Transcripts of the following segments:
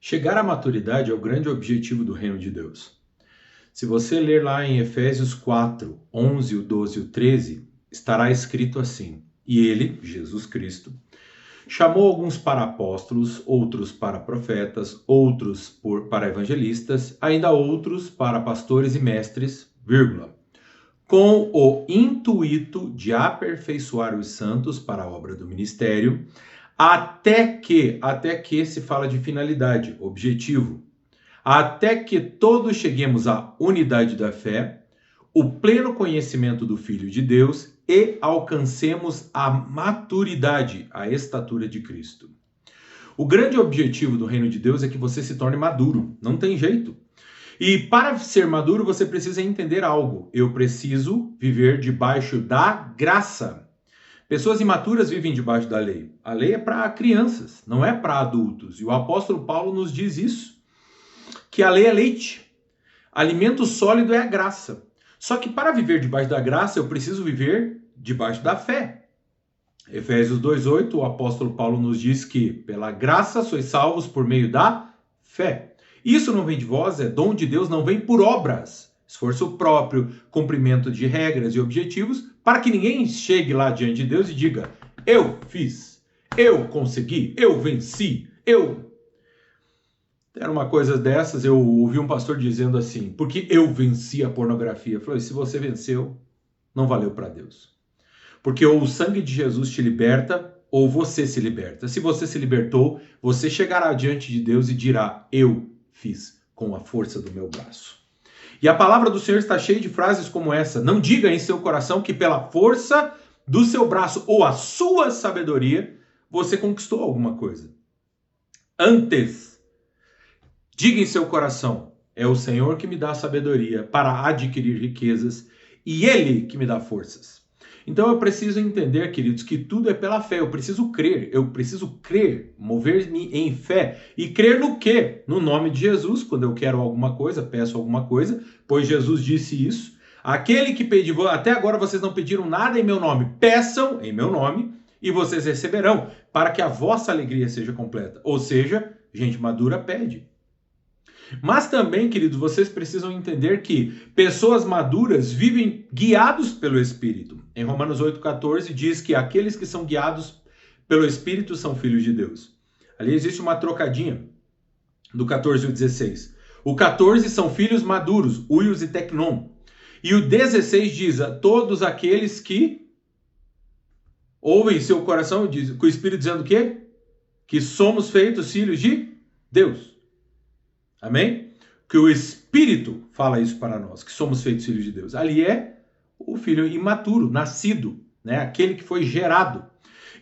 Chegar à maturidade é o grande objetivo do reino de Deus. Se você ler lá em Efésios 4, 11, o 12 e o 13, estará escrito assim: E ele, Jesus Cristo, chamou alguns para apóstolos, outros para profetas, outros para evangelistas, ainda outros para pastores e mestres, vírgula, com o intuito de aperfeiçoar os santos para a obra do ministério, até que se fala de finalidade, objetivo, até que todos cheguemos à unidade da fé, o pleno conhecimento do Filho de Deus e alcancemos a maturidade, a estatura de Cristo. O grande objetivo do reino de Deus é que você se torne maduro, não tem jeito. E para ser maduro você precisa entender algo: eu preciso viver debaixo da graça. Pessoas imaturas vivem debaixo da lei. A lei é para crianças, não é para adultos. E o apóstolo Paulo nos diz isso, que a lei é leite. Alimento sólido é a graça. Só que para viver debaixo da graça, eu preciso viver debaixo da fé. Efésios 2,8, o apóstolo Paulo nos diz que pela graça sois salvos por meio da fé. Isso não vem de vós, é dom de Deus, não vem por obras. Esforço próprio, cumprimento de regras e objetivos, para que ninguém chegue lá diante de Deus e diga: eu fiz, eu consegui, eu venci, eu... Era uma coisa dessas, eu ouvi um pastor dizendo assim: porque eu venci a pornografia. Eu falei: se você venceu, não valeu para Deus. Porque ou o sangue de Jesus te liberta, ou você se liberta. Se você se libertou, você chegará diante de Deus e dirá: eu fiz com a força do meu braço. E a palavra do Senhor está cheia de frases como essa: não diga em seu coração que pela força do seu braço ou a sua sabedoria você conquistou alguma coisa. Antes, diga em seu coração: é o Senhor que me dá sabedoria para adquirir riquezas e Ele que me dá forças. Então eu preciso entender, queridos, que tudo é pela fé. Eu preciso crer, mover-me em fé. E crer no quê? No nome de Jesus. Quando eu quero alguma coisa, peço alguma coisa, pois Jesus disse isso. Aquele que pediu, até agora vocês não pediram nada em meu nome, peçam em meu nome e vocês receberão, para que a vossa alegria seja completa. Ou seja, gente madura pede. Mas também, queridos, vocês precisam entender que pessoas maduras vivem guiados pelo Espírito. Em Romanos 8,14 diz que aqueles que são guiados pelo Espírito são filhos de Deus. Ali existe uma trocadinha do 14 e o 16. O 14 são filhos maduros, uios e tecnon. E o 16 diz a todos aqueles que ouvem seu coração, diz, com o Espírito dizendo o quê? Que somos feitos filhos de Deus. Amém? Que o Espírito fala isso para nós, que somos feitos filhos de Deus. Ali é o filho imaturo, nascido, né? Aquele que foi gerado.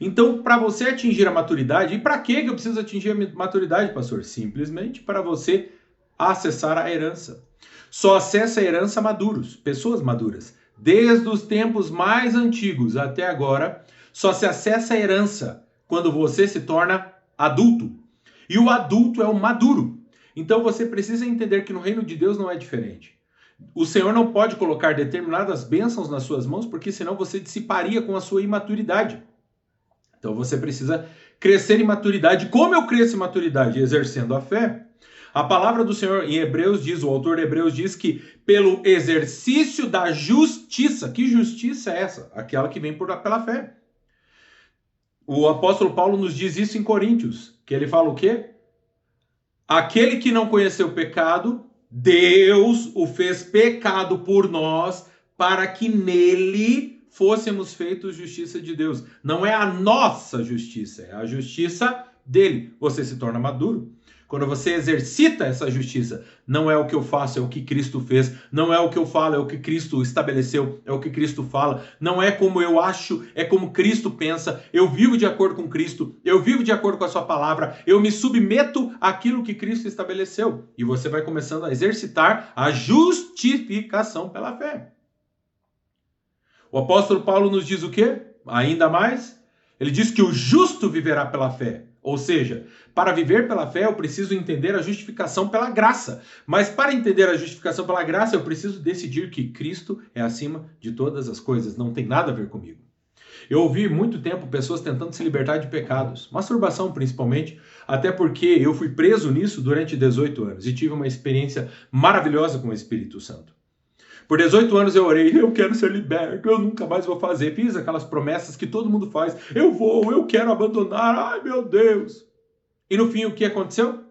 Então, para você atingir a maturidade, e para que eu preciso atingir a maturidade, pastor? Simplesmente para você acessar a herança. Só acessa a herança maduros, pessoas maduras. Desde os tempos mais antigos até agora, só se acessa a herança quando você se torna adulto. E o adulto é o maduro. Então você precisa entender que no reino de Deus não é diferente. O Senhor não pode colocar determinadas bênçãos nas suas mãos, porque senão você dissiparia com a sua imaturidade. Então você precisa crescer em maturidade. Como eu cresço em maturidade? Exercendo a fé. A palavra do Senhor em Hebreus diz, o autor de Hebreus diz que pelo exercício da justiça. Que justiça é essa? Aquela que vem pela fé. O apóstolo Paulo nos diz isso em Coríntios, que ele fala o quê? Aquele que não conheceu o pecado, Deus o fez pecado por nós, para que nele fôssemos feitos justiça de Deus. Não é a nossa justiça, é a justiça dele. Você se torna maduro. Quando você exercita essa justiça, não é o que eu faço, é o que Cristo fez. Não é o que eu falo, é o que Cristo estabeleceu, é o que Cristo fala. Não é como eu acho, é como Cristo pensa. Eu vivo de acordo com Cristo, eu vivo de acordo com a sua palavra, eu me submeto àquilo que Cristo estabeleceu. E você vai começando a exercitar a justificação pela fé. O apóstolo Paulo nos diz o quê? Ainda mais, ele diz que o justo viverá pela fé. Ou seja, para viver pela fé eu preciso entender a justificação pela graça. Mas para entender a justificação pela graça eu preciso decidir que Cristo é acima de todas as coisas. Não tem nada a ver comigo. Eu ouvi muito tempo pessoas tentando se libertar de pecados, masturbação principalmente, até porque eu fui preso nisso durante 18 anos e tive uma experiência maravilhosa com o Espírito Santo. Por 18 anos eu orei, eu quero ser liberto, eu nunca mais vou fazer. Fiz aquelas promessas que todo mundo faz, eu quero abandonar, ai meu Deus. E no fim o que aconteceu?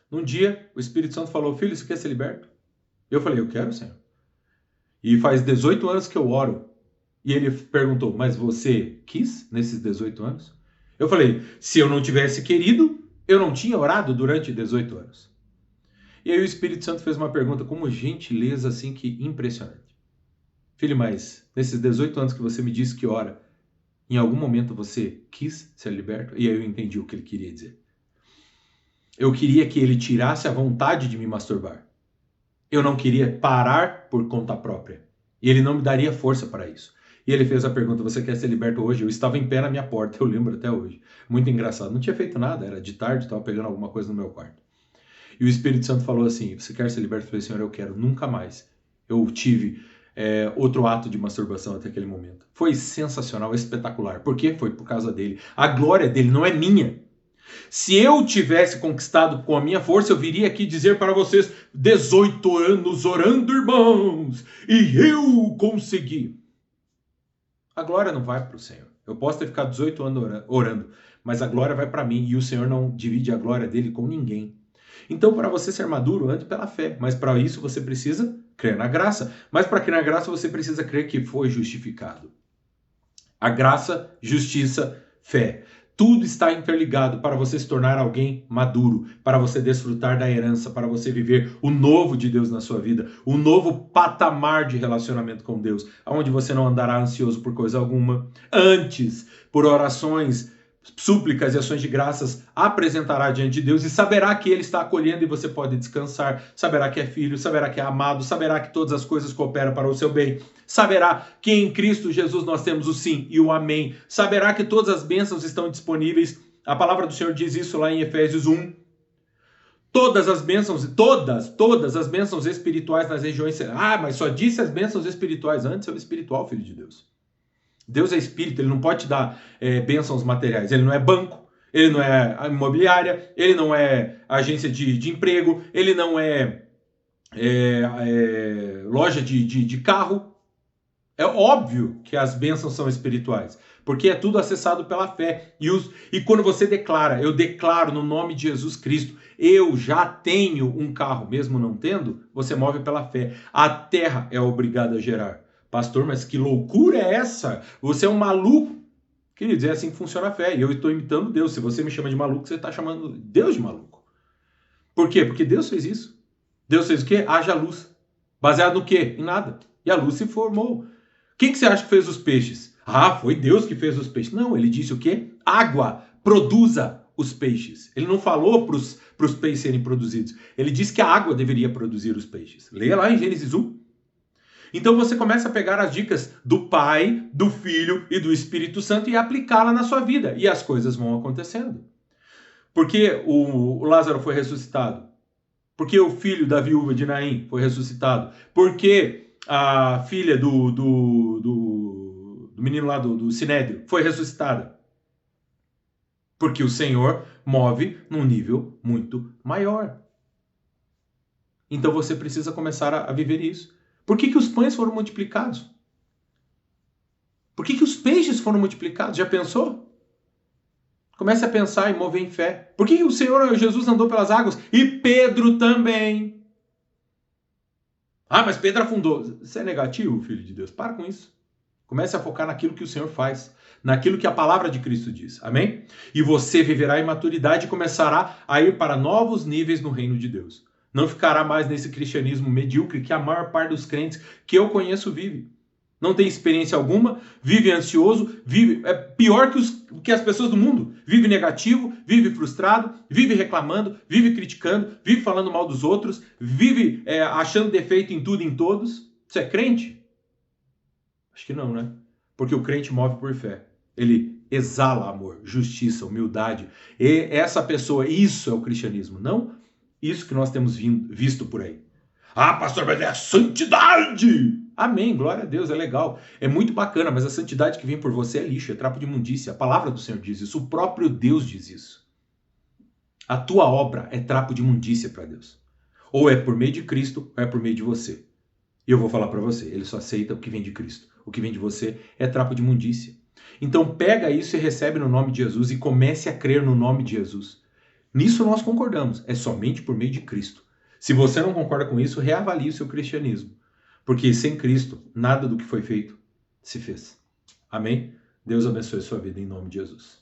Num dia o Espírito Santo falou, filho, você quer ser liberto? Eu falei, eu quero, Senhor. E faz 18 anos que eu oro. E ele perguntou, mas você quis nesses 18 anos? Eu falei, se eu não tivesse querido, eu não tinha orado durante 18 anos. E aí o Espírito Santo fez uma pergunta com uma gentileza assim que impressionante. Filho, mas nesses 18 anos que você me disse que ora, em algum momento você quis ser liberto? E aí eu entendi o que ele queria dizer. Eu queria que ele tirasse a vontade de me masturbar. Eu não queria parar por conta própria. E ele não me daria força para isso. E ele fez a pergunta, você quer ser liberto hoje? Eu estava em pé na minha porta, eu lembro até hoje. Muito engraçado. Não tinha feito nada, era de tarde, estava pegando alguma coisa no meu quarto. E o Espírito Santo falou assim, você quer ser liberto? Eu falei, Senhor, eu quero. Nunca mais eu tive outro ato de masturbação até aquele momento. Foi sensacional, espetacular. Por quê? Foi por causa dele. A glória dele não é minha. Se eu tivesse conquistado com a minha força, eu viria aqui dizer para vocês, 18 anos orando, irmãos, e eu consegui. A glória não vai para o Senhor. Eu posso ter ficado 18 anos orando, mas a glória vai para mim, e o Senhor não divide a glória dele com ninguém. Então, para você ser maduro, ande pela fé, mas para isso você precisa crer na graça. Mas para crer na graça, você precisa crer que foi justificado. A graça, justiça, fé. Tudo está interligado para você se tornar alguém maduro, para você desfrutar da herança, para você viver o novo de Deus na sua vida, o novo patamar de relacionamento com Deus, onde você não andará ansioso por coisa alguma. Antes, por orações, súplicas e ações de graças, apresentará diante de Deus e saberá que Ele está acolhendo e você pode descansar, saberá que é filho, saberá que é amado, saberá que todas as coisas cooperam para o seu bem, saberá que em Cristo Jesus nós temos o sim e o amém, saberá que todas as bênçãos estão disponíveis. A palavra do Senhor diz isso lá em Efésios 1. Todas as bênçãos, todas as bênçãos espirituais nas regiões... mas só disse as bênçãos espirituais, antes é o espiritual, filho de Deus. Deus é espírito, ele não pode te dar bênçãos materiais, ele não é banco, ele não é imobiliária, ele não é agência de emprego, ele não é loja de carro. É óbvio que as bênçãos são espirituais, porque é tudo acessado pela fé. E quando você declara, eu declaro no nome de Jesus Cristo, eu já tenho um carro, mesmo não tendo, você move pela fé. A terra é obrigada a gerar. Pastor, mas que loucura é essa? Você é um maluco. Queridos, é assim que funciona a fé. E eu estou imitando Deus. Se você me chama de maluco, você está chamando Deus de maluco. Por quê? Porque Deus fez isso. Deus fez o quê? Haja luz. Baseado no quê? Em nada. E a luz se formou. Quem que você acha que fez os peixes? Foi Deus que fez os peixes. Não, ele disse o quê? Água produza os peixes. Ele não falou para os peixes serem produzidos. Ele disse que a água deveria produzir os peixes. Leia lá em Gênesis 1. Então você começa a pegar as dicas do Pai, do Filho e do Espírito Santo e aplicá-la na sua vida. E as coisas vão acontecendo. Por que o Lázaro foi ressuscitado? Por que o filho da viúva de Naim foi ressuscitado? Por que a filha do menino lá do Sinédrio foi ressuscitada? Porque o Senhor move num nível muito maior. Então você precisa começar a viver isso. Por que os pães foram multiplicados? Por que os peixes foram multiplicados? Já pensou? Comece a pensar e mover em fé. Por que o Senhor Jesus andou pelas águas? E Pedro também. Mas Pedro afundou. Isso é negativo, filho de Deus. Para com isso. Comece a focar naquilo que o Senhor faz. Naquilo que a palavra de Cristo diz. Amém? E você viverá em maturidade e começará a ir para novos níveis no reino de Deus. Não ficará mais nesse cristianismo medíocre que a maior parte dos crentes que eu conheço vive. Não tem experiência alguma, vive ansioso, é pior que as pessoas do mundo. Vive negativo, vive frustrado, vive reclamando, vive criticando, vive falando mal dos outros, vive achando defeito em tudo e em todos. Você é crente? Acho que não, né? Porque o crente move por fé. Ele exala amor, justiça, humildade. E essa pessoa, isso é o cristianismo, não isso que nós temos visto por aí. Pastor, mas é a santidade! Amém, glória a Deus, é legal. É muito bacana, mas a santidade que vem por você é lixo, é trapo de imundícia. A palavra do Senhor diz isso, o próprio Deus diz isso. A tua obra é trapo de imundícia para Deus. Ou é por meio de Cristo, ou é por meio de você. E eu vou falar para você, ele só aceita o que vem de Cristo. O que vem de você é trapo de imundícia. Então pega isso e recebe no nome de Jesus e comece a crer no nome de Jesus. Nisso nós concordamos, é somente por meio de Cristo. Se você não concorda com isso, reavalie o seu cristianismo. Porque sem Cristo, nada do que foi feito se fez. Amém? Deus abençoe a sua vida em nome de Jesus.